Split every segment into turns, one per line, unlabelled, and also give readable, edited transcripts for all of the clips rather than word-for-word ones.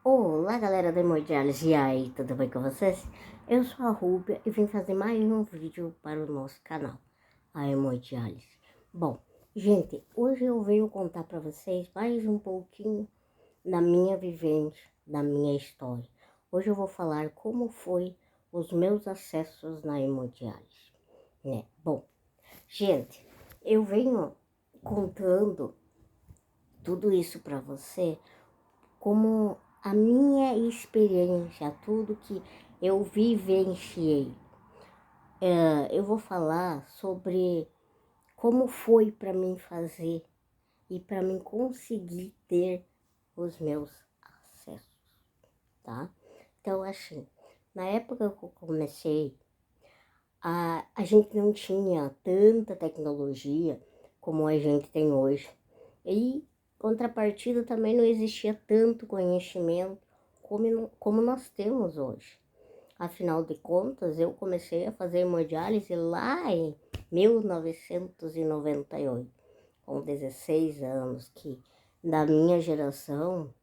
Olá, galera da Hemodiálise, e aí, tudo bem com vocês? Eu sou a Rúbia e vim fazer mais um vídeo para o nosso canal, a Hemodiálise. Bom, gente, hoje eu venho contar para vocês mais um pouquinho da minha vivência, da minha história. Hoje eu vou falar como foi os meus acessos na hemodiálise, né? Bom, gente, eu venho contando tudo isso para você como a minha experiência, tudo que eu vivenciei. Eu vou falar sobre como foi para mim fazer e para mim conseguir ter os meus acessos, tá? Então, assim, na época que eu comecei, a gente não tinha tanta tecnologia como a gente tem hoje. E, contrapartida, também não existia tanto conhecimento como nós temos hoje. Afinal de contas, eu comecei a fazer hemodiálise lá em 1998, com 16 anos, que da minha geração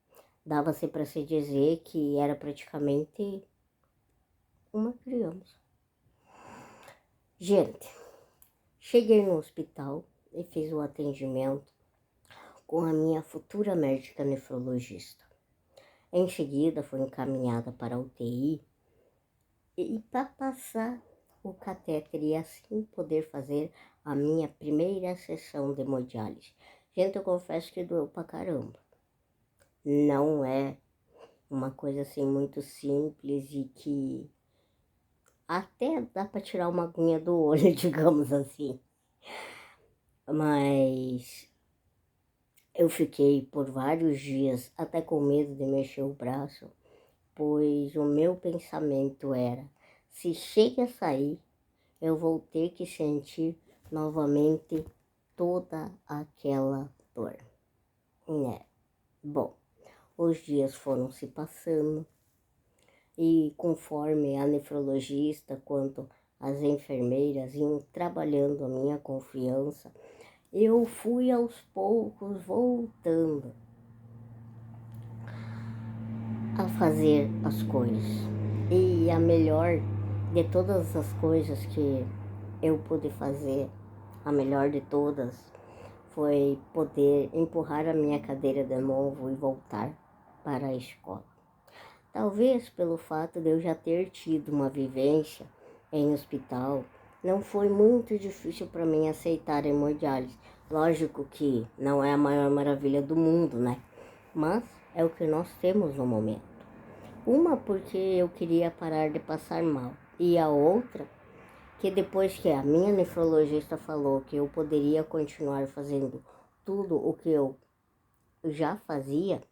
dava-se para se dizer que era praticamente uma criança. Gente, cheguei no hospital e fiz o atendimento com a minha futura médica nefrologista. Em seguida, fui encaminhada para a UTI e para passar o catéter e assim poder fazer a minha primeira sessão de hemodiálise. Gente, eu confesso que doeu pra caramba. Não é uma coisa assim muito simples e que até dá para tirar uma aguinha do olho, digamos assim. Mas eu fiquei por vários dias até com medo de mexer o braço, pois o meu pensamento era: se chega a sair, eu vou ter que sentir novamente toda aquela dor, né? Bom, os dias foram se passando e conforme a nefrologista quanto as enfermeiras iam trabalhando a minha confiança, eu fui aos poucos voltando a fazer as coisas. E a melhor de todas as coisas que eu pude fazer, a melhor de todas, foi poder empurrar a minha cadeira de novo e voltar para a escola. Talvez pelo fato de eu já ter tido uma vivência em hospital, não foi muito difícil para mim aceitar a hemodiálise. Lógico que não é a maior maravilha do mundo, né? Mas é o que nós temos no momento. Uma porque eu queria parar de passar mal, e a outra que depois que a minha nefrologista falou que eu poderia continuar fazendo tudo o que eu já fazia,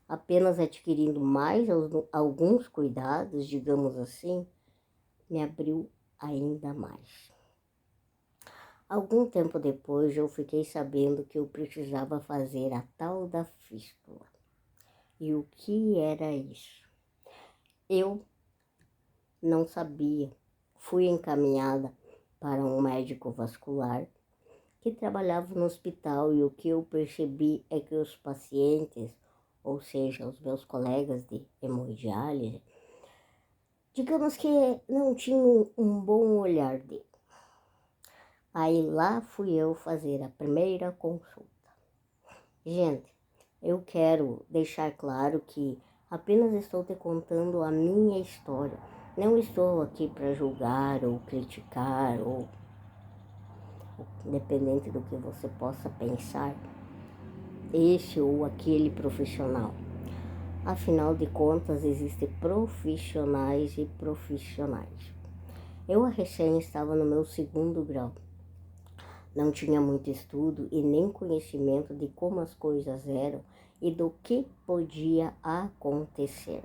apenas adquirindo mais alguns cuidados, digamos assim, me abriu ainda mais. Algum tempo depois eu fiquei sabendo que eu precisava fazer a tal da fístula. E o que era isso? Eu não sabia. Fui encaminhada para um médico vascular que trabalhava no hospital e o que eu percebi é que os pacientes, ou seja, os meus colegas de hemodiálise, digamos que não tinham um bom olhar dele. Aí lá fui eu fazer a primeira consulta. Gente, eu quero deixar claro que apenas estou te contando a minha história. Não estou aqui para julgar ou criticar ou independente do que você possa pensar, esse ou aquele profissional. Afinal de contas, existem profissionais e profissionais. Eu recém estava no meu segundo grau. Não tinha muito estudo e nem conhecimento de como as coisas eram e do que podia acontecer.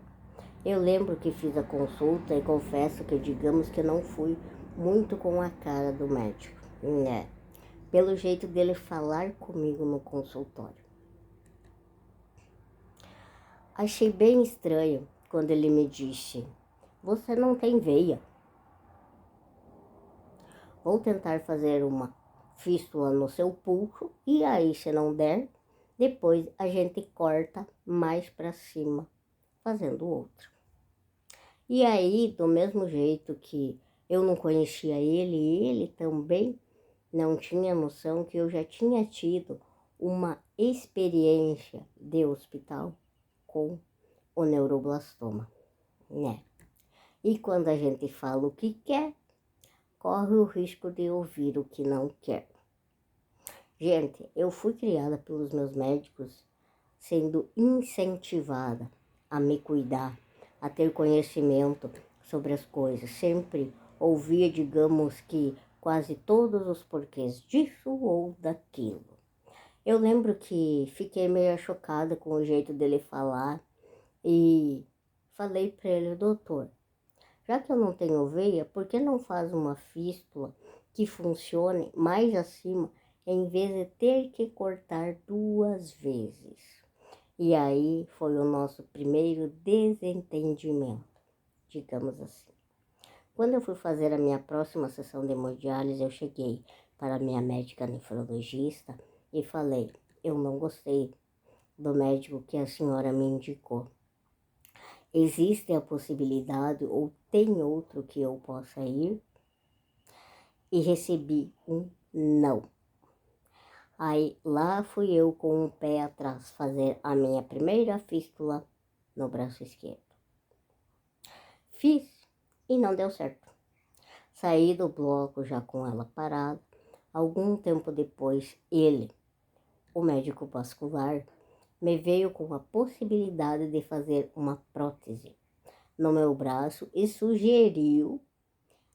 Eu lembro que fiz a consulta e confesso que digamos que não fui muito com a cara do médico, né? Pelo jeito dele falar comigo no consultório. Achei bem estranho quando ele me disse: "Você não tem veia. Vou tentar fazer uma fístula no seu pulso e aí, se não der, depois a gente corta mais para cima fazendo outra. E aí, do mesmo jeito que eu não conhecia ele também não tinha noção que eu já tinha tido uma experiência de hospital com o neuroblastoma, né? E quando a gente fala o que quer, corre o risco de ouvir o que não quer. Gente, eu fui criada pelos meus médicos sendo incentivada a me cuidar, a ter conhecimento sobre as coisas. Sempre ouvia, digamos que, quase todos os porquês disso ou daquilo. Eu lembro que fiquei meio chocada com o jeito dele falar e falei para ele: doutor, já que eu não tenho veia, por que não faz uma fístula que funcione mais acima, em vez de ter que cortar 2 vezes? E aí foi o nosso primeiro desentendimento, digamos assim. Quando eu fui fazer a minha próxima sessão de hemodiálise, eu cheguei para a minha médica nefrologista e falei: eu não gostei do médico que a senhora me indicou. Existe a possibilidade ou tem outro que eu possa ir? E recebi um não. Aí lá fui eu com o pé atrás fazer a minha primeira fístula no braço esquerdo. Fiz e não deu certo. Saí do bloco já com ela parada. Algum tempo depois, ele, o médico vascular, me veio com a possibilidade de fazer uma prótese no meu braço e sugeriu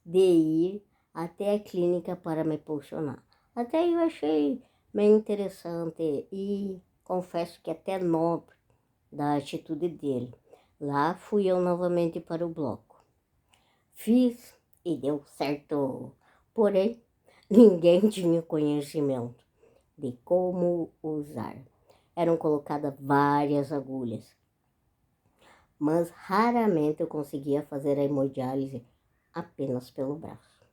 de ir até a clínica para me posicionar. Até eu achei meio interessante e confesso que até nobre da atitude dele. Lá fui eu novamente para o bloco. Fiz e deu certo, porém ninguém tinha conhecimento de como usar. Eram colocadas várias agulhas, mas raramente eu conseguia fazer a hemodiálise apenas pelo braço.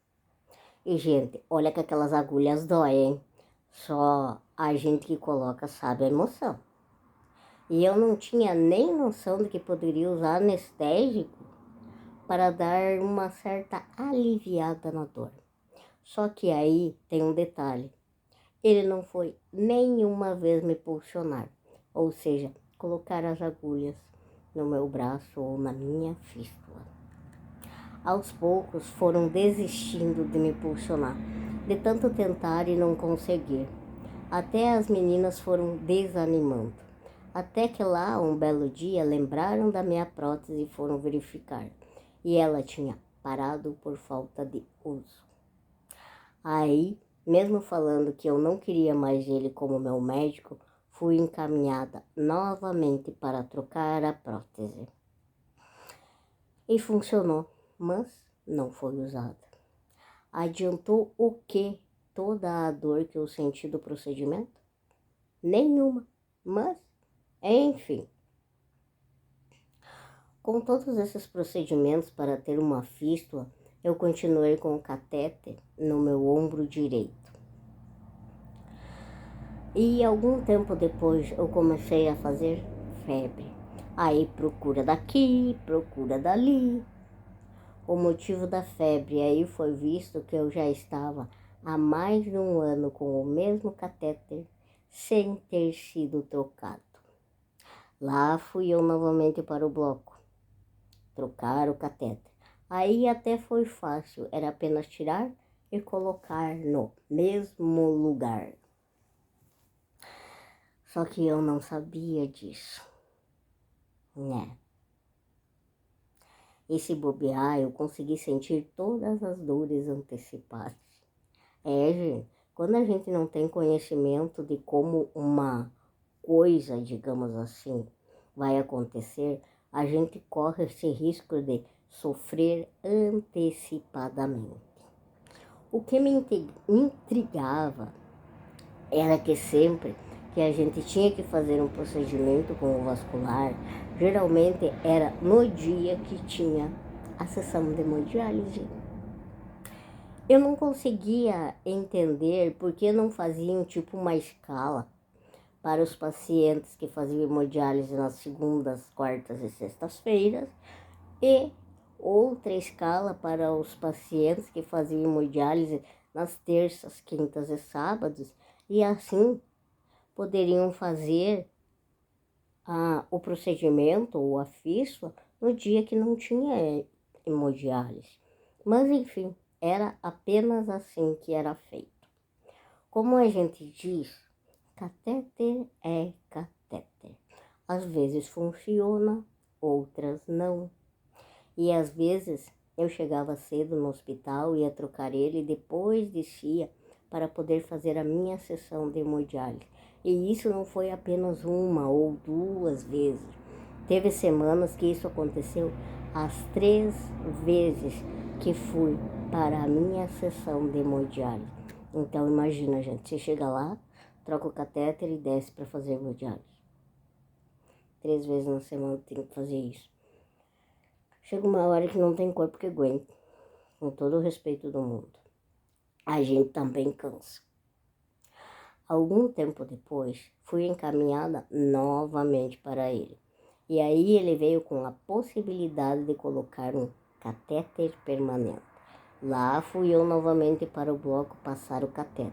E, gente, olha que aquelas agulhas doem, hein? Só a gente que coloca sabe a emoção. E eu não tinha nem noção de que poderia usar anestésico para dar uma certa aliviada na dor. Só que aí tem um detalhe. Ele não foi nenhuma vez me pulsionar, ou seja, colocar as agulhas no meu braço ou na minha fístula. Aos poucos foram desistindo de me pulsionar, de tanto tentar e não conseguir. Até as meninas foram desanimando. Até que lá, um belo dia, lembraram da minha prótese e foram verificar. E ela tinha parado por falta de uso. Aí, mesmo falando que eu não queria mais ele como meu médico, fui encaminhada novamente para trocar a prótese. E funcionou, mas não foi usada. Adiantou o quê? Toda a dor que eu senti do procedimento? Nenhuma, mas enfim. Com todos esses procedimentos para ter uma fístula, eu continuei com o catéter no meu ombro direito. E algum tempo depois eu comecei a fazer febre. Aí procura daqui, procura dali. O motivo da febre aí foi visto que eu já estava há mais de 1 ano com o mesmo catéter sem ter sido trocado. Lá fui eu novamente para o bloco trocar o catéter. Aí até foi fácil, era apenas tirar e colocar no mesmo lugar. Só que eu não sabia disso, né? E se bobear, eu consegui sentir todas as dores antecipadas. Gente, quando a gente não tem conhecimento de como uma coisa, digamos assim, vai acontecer, a gente corre esse risco de sofrer antecipadamente. O que me intrigava era que sempre que a gente tinha que fazer um procedimento com o vascular, geralmente era no dia que tinha a sessão de hemodiálise. Eu não conseguia entender por que não faziam tipo uma escala para os pacientes que faziam hemodiálise nas segundas, quartas e sextas-feiras, e outra escala para os pacientes que faziam hemodiálise nas terças, quintas e sábados, e assim poderiam fazer o procedimento ou a fístula no dia que não tinha hemodiálise. Mas enfim, era apenas assim que era feito. Como a gente diz, catéter é catéter. Às vezes funciona, outras não. E às vezes eu chegava cedo no hospital, ia trocar ele e depois descia para poder fazer a minha sessão de hemodiálise. E isso não foi apenas uma ou duas vezes. Teve semanas que isso aconteceu as 3 vezes que fui para a minha sessão de hemodiálise. Então imagina, gente, você chega lá, troca o catéter e desce para fazer hemodiálise. 3 vezes na semana tem que fazer isso. Chega uma hora que não tem corpo que aguente, com todo o respeito do mundo. A gente também cansa. Algum tempo depois, fui encaminhada novamente para ele. E aí ele veio com a possibilidade de colocar um catéter permanente. Lá fui eu novamente para o bloco passar o catéter.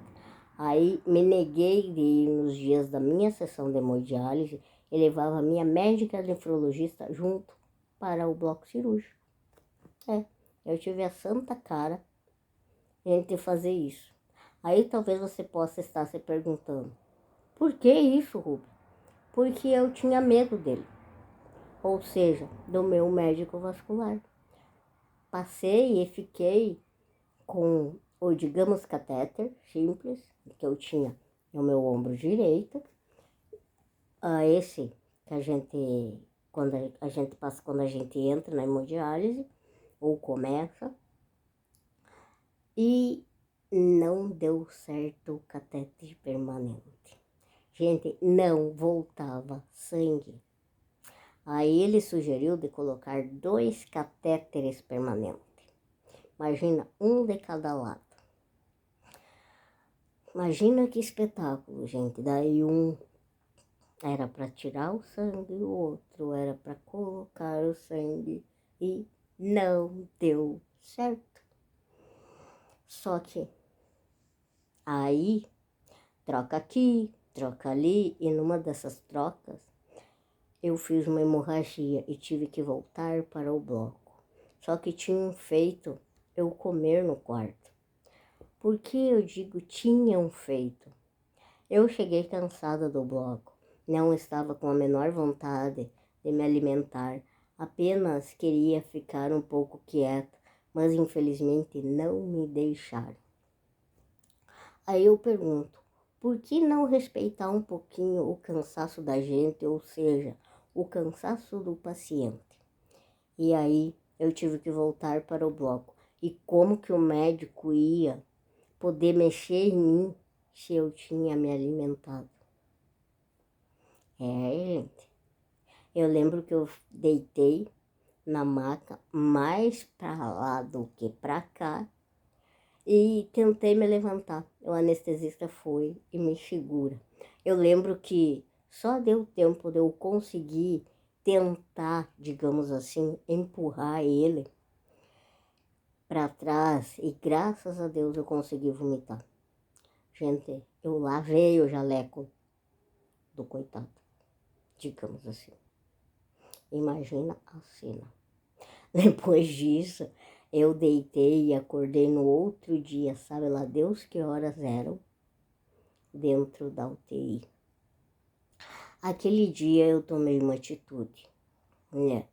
Aí me neguei de ir nos dias da minha sessão de hemodiálise e levava a minha médica nefrologista junto para o bloco cirúrgico. Eu tive a santa cara de fazer isso. Aí talvez você possa estar se perguntando, por que isso, Rubem? Porque eu tinha medo dele, ou seja, do meu médico vascular. Passei e fiquei com o, digamos, catéter simples, que eu tinha no meu ombro direito, esse que a gente, quando a gente passa, quando a gente entra na hemodiálise, ou começa, e não deu certo o catéter permanente. Gente, não voltava sangue. Aí ele sugeriu de colocar 2 catéteres permanentes. Imagina, um de cada lado. Imagina que espetáculo, gente. Daí um era para tirar o sangue, o outro era para colocar o sangue e não deu certo. Só que aí troca aqui, troca ali, e numa dessas trocas eu fiz uma hemorragia e tive que voltar para o bloco. Só que tinham feito eu comer no quarto. Por que eu digo tinham feito? Eu cheguei cansada do bloco, não estava com a menor vontade de me alimentar, apenas queria ficar um pouco quieta, mas infelizmente não me deixaram. Aí eu pergunto, por que não respeitar um pouquinho o cansaço da gente, ou seja, o cansaço do paciente? E aí eu tive que voltar para o bloco. E como que o médico ia poder mexer em mim se eu tinha me alimentado? Gente, eu lembro que eu deitei na maca mais para lá do que para cá e tentei me levantar. O anestesista foi e me segura. Eu lembro que só deu tempo de eu conseguir tentar, digamos assim, empurrar ele para trás e graças a Deus eu consegui vomitar. Gente, eu lavei o jaleco do coitado, digamos assim. Imagina a cena. Depois disso, eu deitei e acordei no outro dia, sabe lá Deus que horas eram, dentro da UTI. Aquele dia eu tomei uma atitude, né?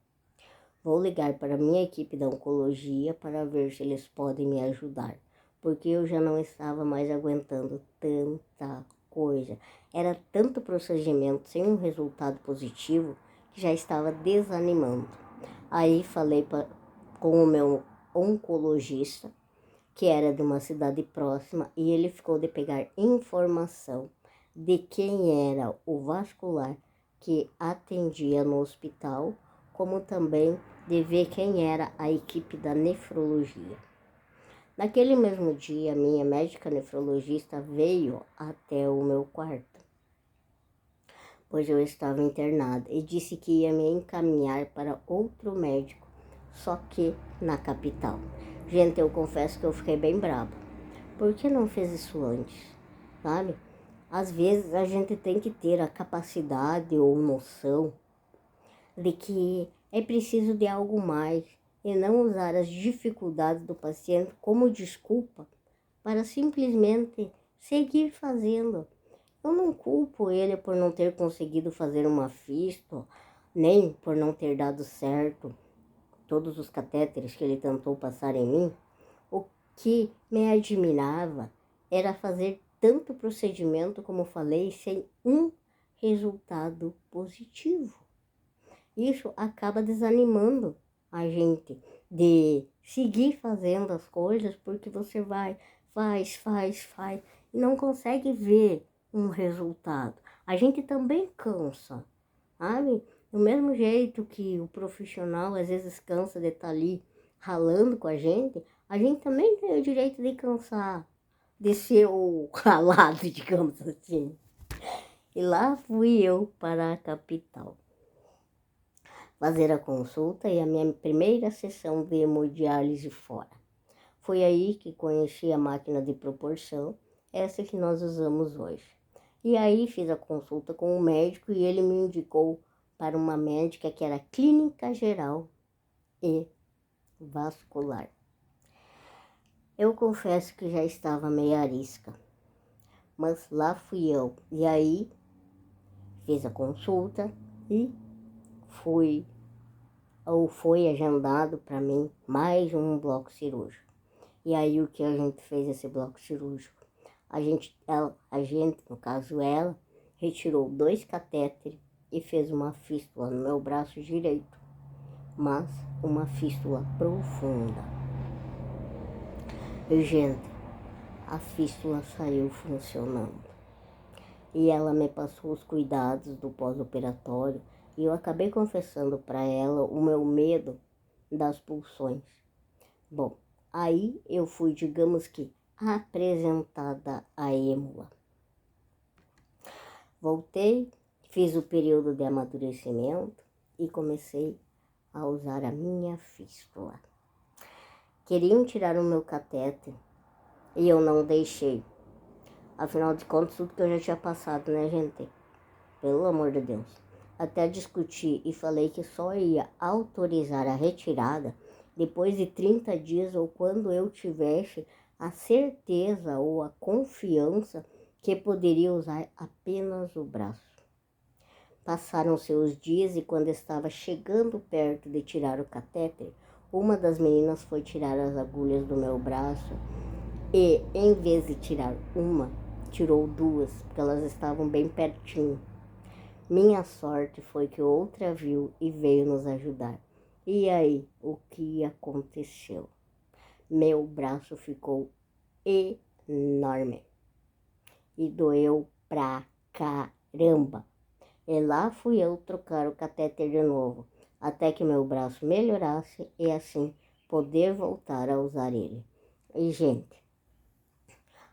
Vou ligar para a minha equipe da oncologia para ver se eles podem me ajudar, porque eu já não estava mais aguentando tanta coisa. Era tanto procedimento sem um resultado positivo que já estava desanimando. Aí falei com o meu oncologista, que era de uma cidade próxima, e ele ficou de pegar informação de quem era o vascular que atendia no hospital, como também de ver quem era a equipe da nefrologia. Naquele mesmo dia, minha médica nefrologista veio até o meu quarto. pois eu estava internada, e disse que ia me encaminhar para outro médico, só que na capital. Gente, eu confesso que eu fiquei bem brava. Por que não fez isso antes? Sabe? Às vezes a gente tem que ter a capacidade ou noção de que é preciso de algo mais e não usar as dificuldades do paciente como desculpa para simplesmente seguir fazendo. Eu não culpo ele por não ter conseguido fazer uma fístula, nem por não ter dado certo todos os catéteres que ele tentou passar em mim. O que me admirava era fazer tanto procedimento, como falei, sem um resultado positivo. Isso acaba desanimando a gente de seguir fazendo as coisas, porque você vai, faz e não consegue ver um resultado. A gente também cansa, sabe? Do mesmo jeito que o profissional às vezes cansa de estar ali ralando com a gente também tem o direito de cansar, de ser o ralado, digamos assim. E lá fui eu para a capital fazer a consulta e a minha primeira sessão de hemodiálise fora. Foi aí que conheci a máquina de proporção, essa que nós usamos hoje. E aí fiz a consulta com o médico e ele me indicou para uma médica que era clínica geral e vascular. Eu confesso que já estava meio arisca, mas lá fui eu. E aí fiz a consulta e foi agendado para mim mais um bloco cirúrgico. E aí o que a gente fez esse bloco cirúrgico? A gente, no caso ela, retirou 2 catéteres e fez uma fístula no meu braço direito, mas uma fístula profunda. E, gente, a fístula saiu funcionando. E ela me passou os cuidados do pós-operatório e eu acabei confessando para ela o meu medo das pulsões. Bom, aí eu fui, digamos que, apresentada à êmula. Voltei, fiz o período de amadurecimento e comecei a usar a minha fístula. Queriam tirar o meu catéter e eu não deixei. Afinal de contas, tudo que eu já tinha passado, né, gente? Pelo amor de Deus. Até discuti e falei que só ia autorizar a retirada depois de 30 dias ou quando eu tivesse a certeza ou a confiança que poderia usar apenas o braço. Passaram-se os dias e quando estava chegando perto de tirar o catéter, uma das meninas foi tirar as agulhas do meu braço e, em vez de tirar uma, tirou 2, porque elas estavam bem pertinho. Minha sorte foi que outra viu e veio nos ajudar. E aí, o que aconteceu? Meu braço ficou enorme e doeu pra caramba. E lá fui eu trocar o catéter de novo, até que meu braço melhorasse e assim poder voltar a usar ele. E, gente,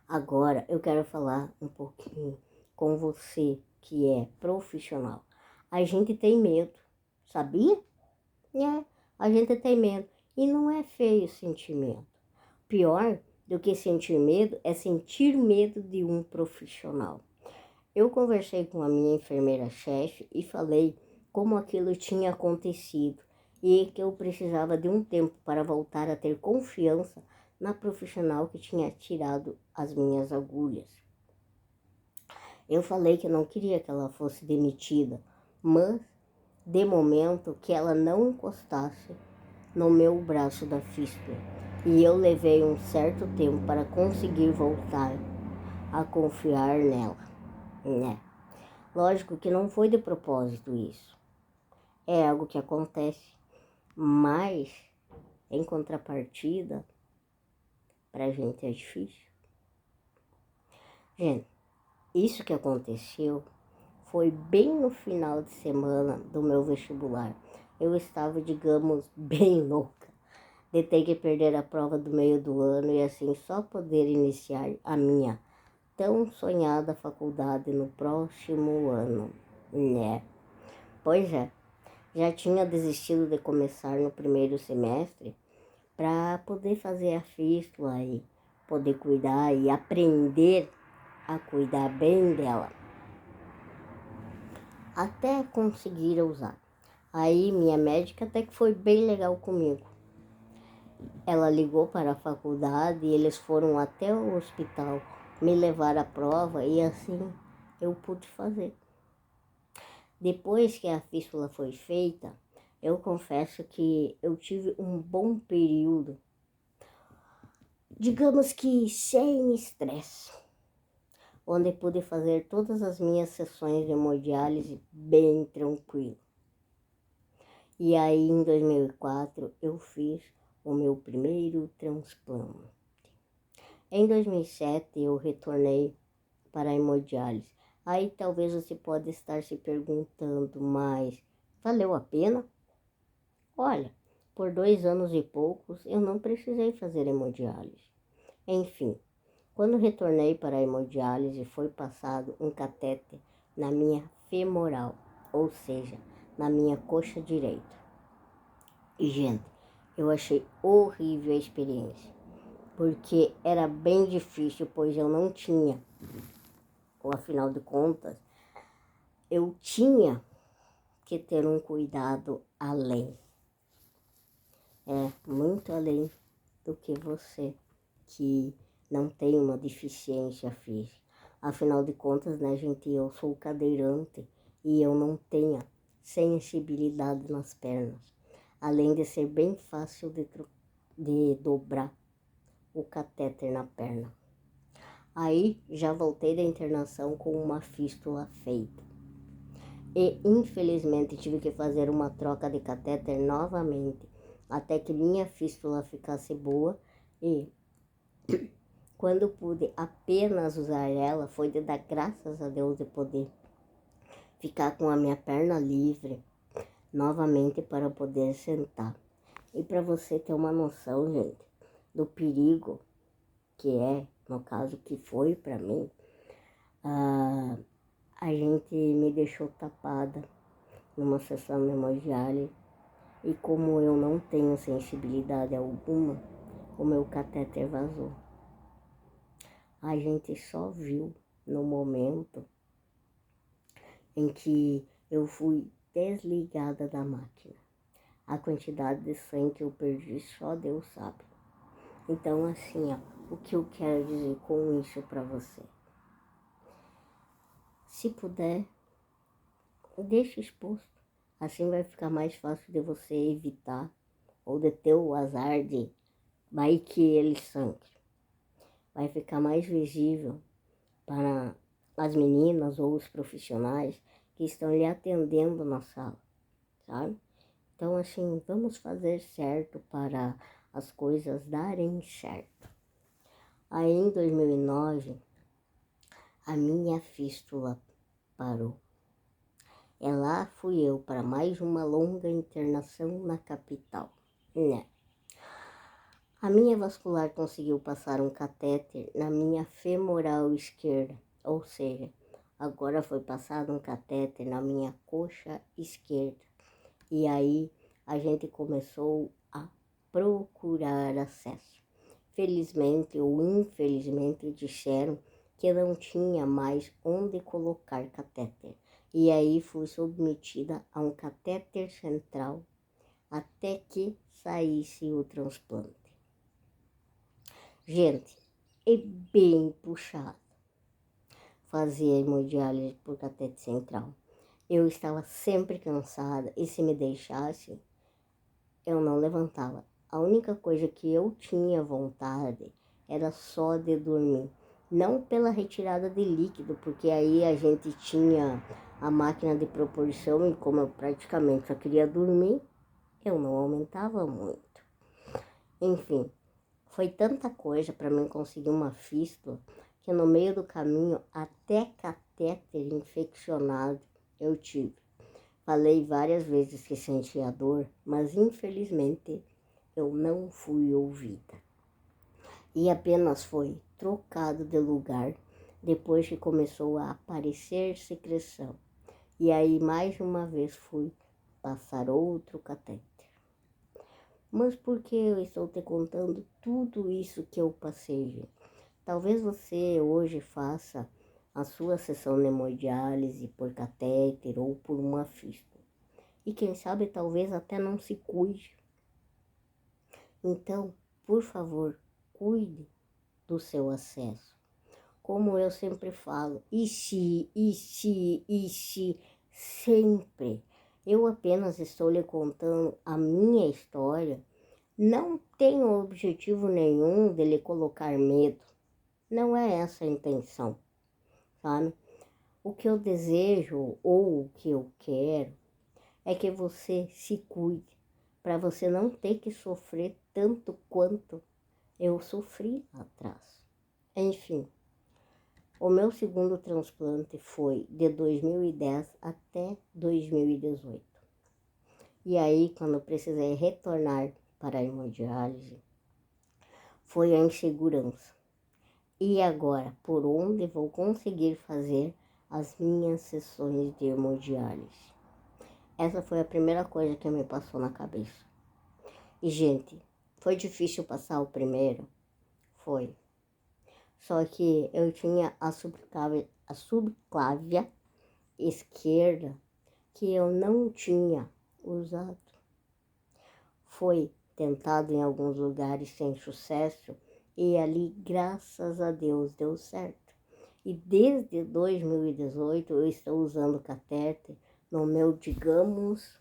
agora eu quero falar um pouquinho com você que é profissional. A gente tem medo, sabia? A gente tem medo. E não é feio sentir medo. Pior do que sentir medo é sentir medo de um profissional. Eu conversei com a minha enfermeira-chefe e falei como aquilo tinha acontecido e que eu precisava de um tempo para voltar a ter confiança na profissional que tinha tirado as minhas agulhas. Eu falei que eu não queria que ela fosse demitida, mas de momento que ela não encostasse no meu braço da fístula. E eu levei um certo tempo para conseguir voltar a confiar nela, né? Lógico que não foi de propósito isso. É algo que acontece, mas em contrapartida, pra gente é difícil. Gente, isso que aconteceu foi bem no final de semana do meu vestibular. Eu estava, digamos, bem louca de ter que perder a prova do meio do ano e assim só poder iniciar a minha tão sonhada faculdade no próximo ano. né? Pois é, já tinha desistido de começar no primeiro semestre para poder fazer a fístula e poder cuidar e aprender a cuidar bem dela, até conseguir usar. Aí minha médica até que foi bem legal comigo. Ela ligou para a faculdade e eles foram até o hospital me levar a prova e assim eu pude fazer. Depois que a fístula foi feita, eu confesso que eu tive um bom período, digamos que sem estresse, onde pude fazer todas as minhas sessões de hemodiálise bem tranquilo. E aí em 2004 eu fiz o meu primeiro transplante. Em 2007 eu retornei para a hemodiálise. Aí talvez você pode estar se perguntando, mas valeu a pena? Olha, por 2 anos e poucos eu não precisei fazer hemodiálise. Enfim, quando retornei para a hemodiálise foi passado um catéter na minha femoral, ou seja, na minha coxa direita. E gente, eu achei horrível a experiência, porque era bem difícil, pois eu não tinha, ou afinal de contas, eu tinha que ter um cuidado além. Muito além do que você que não tem uma deficiência física. Afinal de contas, né, gente, eu sou cadeirante e eu não tenho sensibilidade nas pernas. Além de ser bem fácil de dobrar o catéter na perna. Aí já voltei da internação com uma fístula feita. E infelizmente tive que fazer uma troca de catéter novamente, até que minha fístula ficasse boa, e quando pude apenas usar ela, foi de dar graças a Deus de poder ficar com a minha perna livre novamente para poder sentar. E para você ter uma noção, gente, do perigo que é, no caso que foi para mim, a gente me deixou tapada numa sessão de hemodiálise e como eu não tenho sensibilidade alguma, o meu catéter vazou. A gente só viu no momento em que eu fui desligada da máquina. A quantidade de sangue que eu perdi só Deus sabe. Então assim, ó, o que eu quero dizer com isso para você? Se puder, deixe exposto. Assim vai ficar mais fácil de você evitar ou de ter o azar de vai que ele sangue. Vai ficar mais visível para as meninas ou os profissionais que estão lhe atendendo na sala, sabe? Então, assim, vamos fazer certo para as coisas darem certo. Aí, em 2009, a minha fístula parou. E lá fui eu para mais uma longa internação na capital, né? A minha vascular conseguiu passar um catéter na minha femoral esquerda, ou seja, agora foi passado um catéter na minha coxa esquerda. E aí a gente começou a procurar acesso. Felizmente ou infelizmente disseram que não tinha mais onde colocar catéter. E aí fui submetida a um catéter central até que saísse o transplante. Gente, é bem puxado fazer hemodiálise por catéter central. Eu estava sempre cansada e se me deixasse, eu não levantava. A única coisa que eu tinha vontade era só de dormir. Não pela retirada de líquido, porque aí a gente tinha a máquina de proporção e como eu praticamente só queria dormir, eu não aumentava muito. Enfim, foi tanta coisa para mim conseguir uma fístula que no meio do caminho até catéter infeccionado eu tive. Falei várias vezes que sentia dor, mas infelizmente eu não fui ouvida. E apenas foi trocado de lugar depois que começou a aparecer secreção. E aí, mais uma vez, fui passar outro catéter. Mas por que eu estou te contando tudo isso que eu passei, gente? Talvez você hoje faça a sua sessão de hemodiálise por catéter ou por uma fístula. E quem sabe, talvez até não se cuide. Então, por favor, cuide do seu acesso. Como eu sempre falo, sempre. Eu apenas estou lhe contando a minha história. Não tenho objetivo nenhum de lhe colocar medo. Não é essa a intenção, sabe? O que eu desejo ou o que eu quero é que você se cuide, para você não ter que sofrer tanto quanto eu sofri lá atrás. Enfim, o meu segundo transplante foi de 2010 até 2018. E aí, quando eu precisei retornar para a hemodiálise, foi a insegurança. E agora, por onde vou conseguir fazer as minhas sessões de hemodiálise? Essa foi a primeira coisa que me passou na cabeça. E, gente, foi difícil passar o primeiro? Foi. Só que eu tinha a subclávia esquerda que eu não tinha usado. Foi tentado em alguns lugares sem sucesso e ali, graças a Deus, deu certo. E desde 2018 eu estou usando catéter no meu, digamos,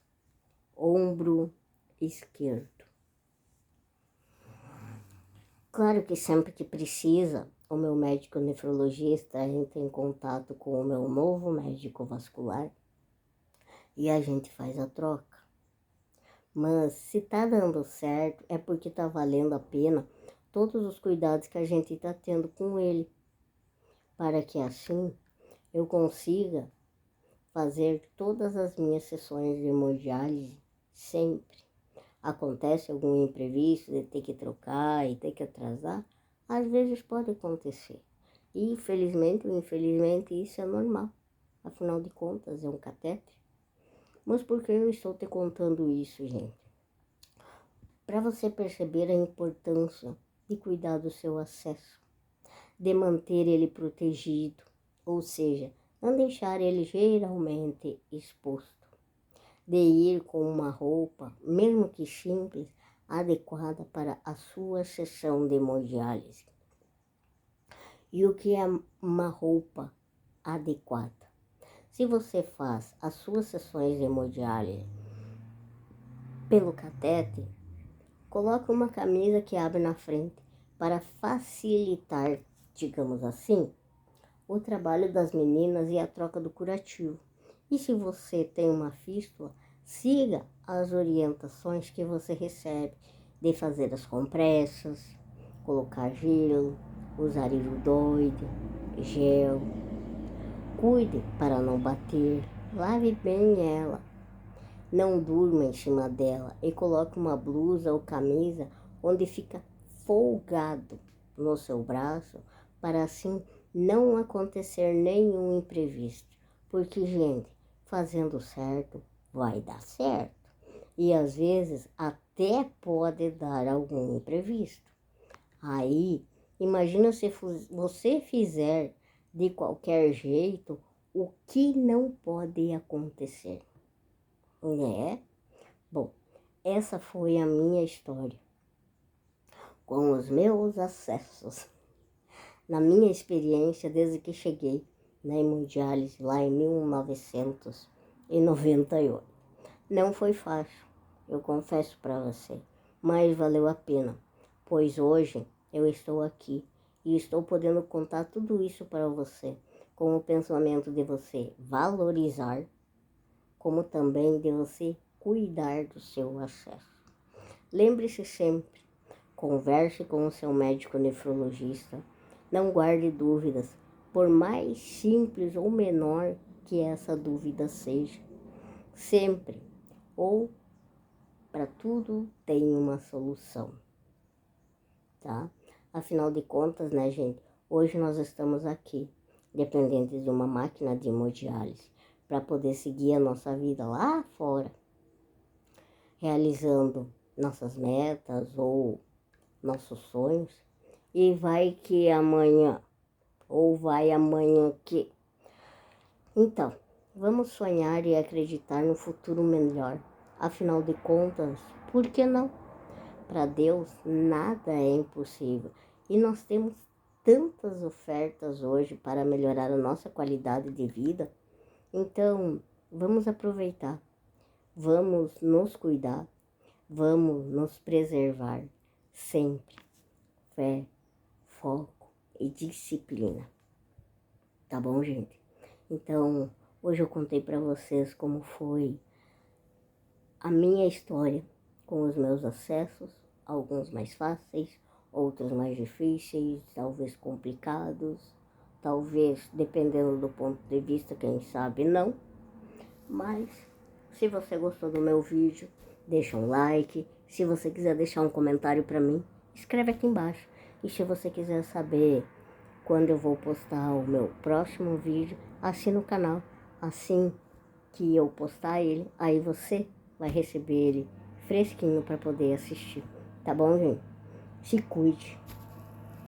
ombro esquerdo. Claro que sempre que precisa, o meu médico nefrologista entra em contato com o meu novo médico vascular e a gente faz a troca. Mas se tá dando certo, é porque tá valendo a pena todos os cuidados que a gente tá tendo com ele, para que assim eu consiga fazer todas as minhas sessões de hemodiálise sempre. Acontece algum imprevisto de ter que trocar e ter que atrasar, às vezes pode acontecer. E infelizmente ou infelizmente isso é normal. Afinal de contas é um catéter. Mas por que eu estou te contando isso, gente? Para você perceber a importância de cuidar do seu acesso, de manter ele protegido, ou seja, não deixar ele geralmente exposto, de ir com uma roupa, mesmo que simples, adequada para a sua sessão de hemodiálise. E o que é uma roupa adequada? Se você faz as suas sessões de hemodiálise pelo catéter, coloque uma camisa que abre na frente para facilitar, digamos assim, o trabalho das meninas e a troca do curativo. E se você tem uma fístula, siga as orientações que você recebe de fazer as compressas, colocar gelo, usar iridoide, gel. Cuide para não bater, lave bem ela. Não durma em cima dela e coloque uma blusa ou camisa onde fica folgado no seu braço, para assim não acontecer nenhum imprevisto. Porque, gente, fazendo certo vai dar certo. E às vezes até pode dar algum imprevisto. Aí, imagina se você fizer de qualquer jeito, o que não pode acontecer, né? Bom, essa foi a minha história com os meus acessos. Na minha experiência, desde que cheguei na hemodiálise lá em 1998. Não foi fácil, eu confesso para você, mas valeu a pena, pois hoje eu estou aqui e estou podendo contar tudo isso para você, com o pensamento de você valorizar, como também de você cuidar do seu acesso. Lembre-se sempre, converse com o seu médico nefrologista, não guarde dúvidas, por mais simples ou menor que essa dúvida seja. Sempre, ou para tudo tem uma solução, tá? Afinal de contas, né, gente? Hoje nós estamos aqui, dependentes de uma máquina de hemodiálise, para poder seguir a nossa vida lá fora, realizando nossas metas ou nossos sonhos. E vai que amanhã, ou vai amanhã que... Então, vamos sonhar e acreditar no futuro melhor. Afinal de contas, por que não? Para Deus, nada é impossível. E nós temos tantas ofertas hoje para melhorar a nossa qualidade de vida. Então, vamos aproveitar. Vamos nos cuidar. Vamos nos preservar. Sempre. Fé, foco e disciplina. Tá bom, gente? Então, hoje eu contei para vocês como foi a minha história com os meus acessos, alguns mais fáceis, outros mais difíceis, talvez complicados, talvez, dependendo do ponto de vista, quem sabe não. Mas, se você gostou do meu vídeo, deixa um like. Se você quiser deixar um comentário para mim, escreve aqui embaixo. E se você quiser saber quando eu vou postar o meu próximo vídeo, assina o canal. Assim que eu postar ele, aí você vai receber ele fresquinho para poder assistir. Tá bom, gente? Se cuide.